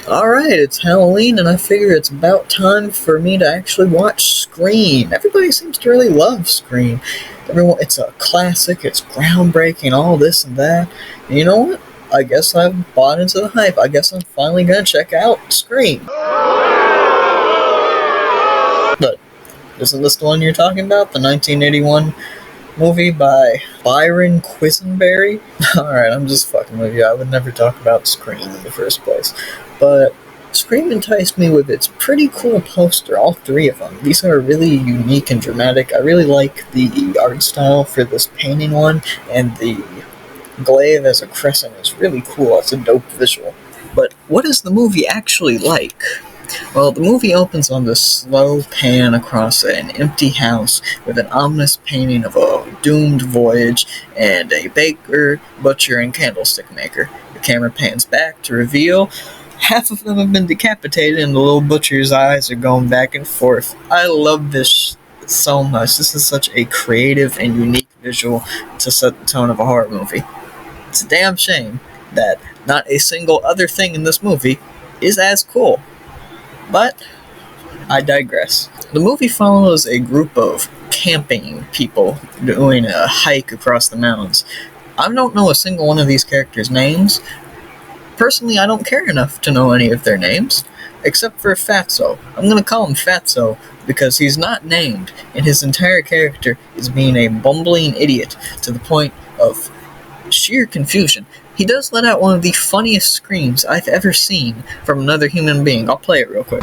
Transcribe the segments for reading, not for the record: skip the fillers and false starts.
Alright, it's Halloween, and I figure it's about time for me to actually watch Scream. Everybody seems to really love Scream. It's a classic, it's groundbreaking, all this and that. And you know what? I guess I've bought into the hype. I guess I'm finally gonna check out Scream. But isn't this the one you're talking about? The 1981 movie by Byron Quisenberry? Alright, I'm just fucking with you. I would never talk about Scream in the first place. But Scream enticed me with its pretty cool poster, all three of them. These are really unique and dramatic. I really like the art style for this painting one, and the glaive as a crescent is really cool. It's a dope visual. But what is the movie actually like? Well, the movie opens on this slow pan across an empty house with an ominous painting of a doomed voyage and a baker, butcher, and candlestick maker. The camera pans back to reveal half of them have been decapitated and the little butcher's eyes are going back and forth. I love this so much. This is such a creative and unique visual to set the tone of a horror movie. It's a damn shame that not a single other thing in this movie is as cool. But I digress. The movie follows a group of camping people doing a hike across the mountains. I don't know a single one of these characters' names. Personally, I don't care enough to know any of their names, except for Fatso. I'm going to call him Fatso because he's not named, and his entire character is being a bumbling idiot to the point of sheer confusion. He does let out one of the funniest screams I've ever seen from another human being. I'll play it real quick.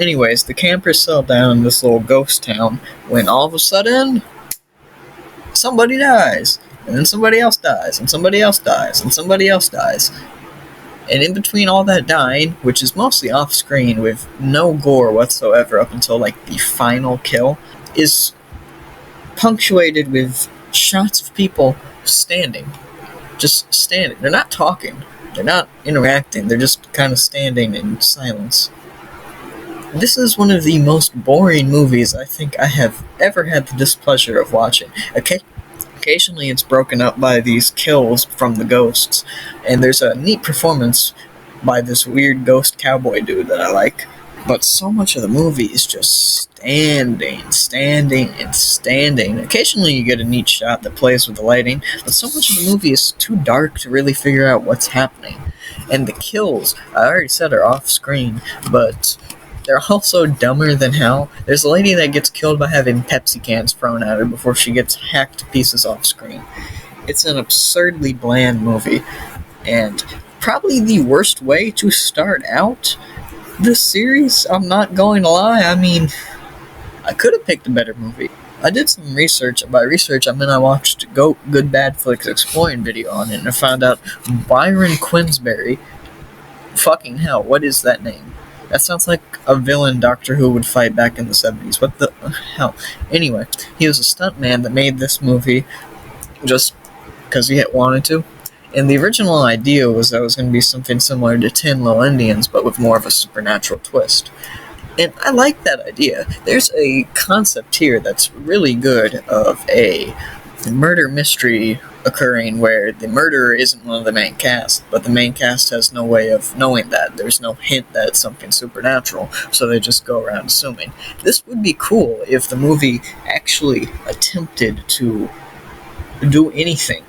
Anyways, the campers settle down in this little ghost town when all of a sudden, somebody dies. And then somebody else dies, and somebody else dies, and somebody else dies. And in between all that dying, which is mostly off screen with no gore whatsoever up until like the final kill, is punctuated with shots of people standing. Just standing. They're not talking. They're not interacting. They're just kind of standing in silence. This is one of the most boring movies I think I have ever had the displeasure of watching. Occasionally it's broken up by these kills from the ghosts, and there's a neat performance by this weird ghost cowboy dude that I like. But so much of the movie is just standing. Occasionally you get a neat shot that plays with the lighting, but so much of the movie is too dark to really figure out what's happening. And the kills, I already said, are off screen, but they're also dumber than hell. There's a lady that gets killed by having Pepsi cans thrown at her before she gets hacked to pieces off screen. It's an absurdly bland movie, and probably the worst way to start out this series, I'm not going to lie. I mean, I could have picked a better movie. I did some research. By research, I mean I watched goodbadflicks exploring video on it, and I found out Byron Quinsberry. Fucking hell, what is that name? That sounds like a villain Doctor Who would fight back in the 70s. What the hell? Anyway, he was a stuntman that made this movie just because he wanted to. And the original idea was that it was going to be something similar to Tin Little Indians, but with more of a supernatural twist. And I like that idea. There's a concept here that's really good of a murder mystery occurring where the murderer isn't one of the main cast, but the main cast has no way of knowing that. There's no hint that it's something supernatural, so they just go around assuming. This would be cool if the movie actually attempted to do anything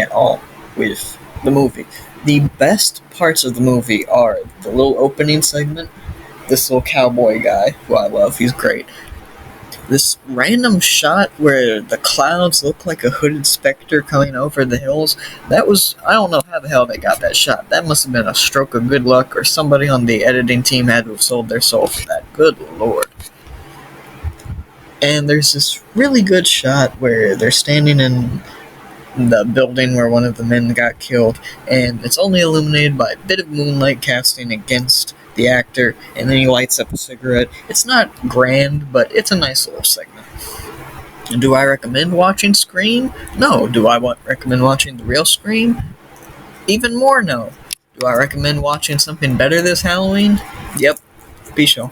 at all with the movie. The best parts of the movie are the little opening segment, this little cowboy guy, who I love, he's great. This random shot where the clouds look like a hooded specter coming over the hills, that was, I don't know how the hell they got that shot. That must have been a stroke of good luck, or somebody on the editing team had to have sold their soul for that. Good lord. And there's this really good shot where they're standing in the building where one of the men got killed, and it's only illuminated by a bit of moonlight casting against the actor, and then he lights up a cigarette. It's not grand, but it's a nice little segment. Do I recommend watching Scream? No. Do I recommend watching the real Scream? Even more no. Do I recommend watching something better this Halloween? Yep, be sure.